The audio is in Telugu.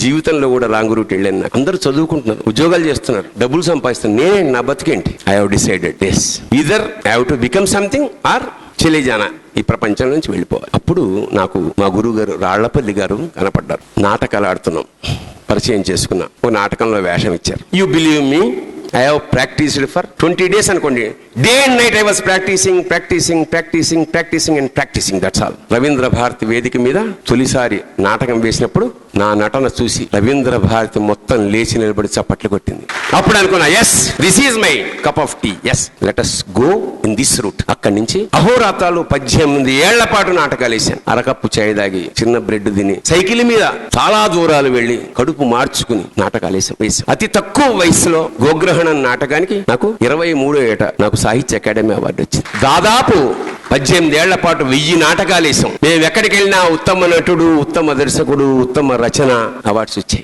జీవితంలో కూడా రాంగ్ రూట్ వెళ్ళాను. నాకు అందరూ చదువుకుంటున్నారు, ఉద్యోగాలు చేస్తున్నారు, డబ్బులు సంపాదిస్తున్నారు. నేను నా బతికేంటి? I have decided either I have to become something or చెలిజానా, ఈ ప్రపంచం నుంచి వెళ్ళిపోవాలి. అప్పుడు నాకు మా గురువు గారు రాళ్లపల్లి గారు కనపడ్డారు. నాటకాలు ఆడుతున్నాం, పరిచయం చేసుకున్నా. ఓ నాటకంలో వేషం ఇచ్చారు. You believe me, I have practiced for 20 days అనుకోండి. Day and night I was practicing, that's all. Ravindra Bharathi వేదిక మీద తొలిసారి నాటకం వేసినప్పుడు నా నటన చూసి రవీంద్ర భారతి మొత్తం లేచి నిలబడి చప్పట్లు కొట్టింది. అప్పుడు అనుకున్నా, yes, this is my cup of tea, yes, let us go in this route. అక్కడి నుంచి అహోరాత్రాలు 18 ఏళ్ల పాటు నాటకాలు వేశాను. అరకప్పు చాయ్ దాగి, చిన్న బ్రెడ్ తిని, సైకిల్ మీద చాలా దూరాలు వెళ్లి కడుపు మార్చుకుని నాటకాలు వేశాను. అతి తక్కువ వయసులో గోగ్రహణం నాటకానికి నాకు 23వ ఏట నాకు సాహిత్య అకాడమీ అవార్డు వచ్చింది. దాదాపు 18 ఏళ్ల పాటు 1000 నాటకాలు వేసాం. మేము ఎక్కడికి వెళ్ళినా ఉత్తమ నటుడు, ఉత్తమ దర్శకుడు, ఉత్తమ రచన అవార్డ్స్ వచ్చాయి.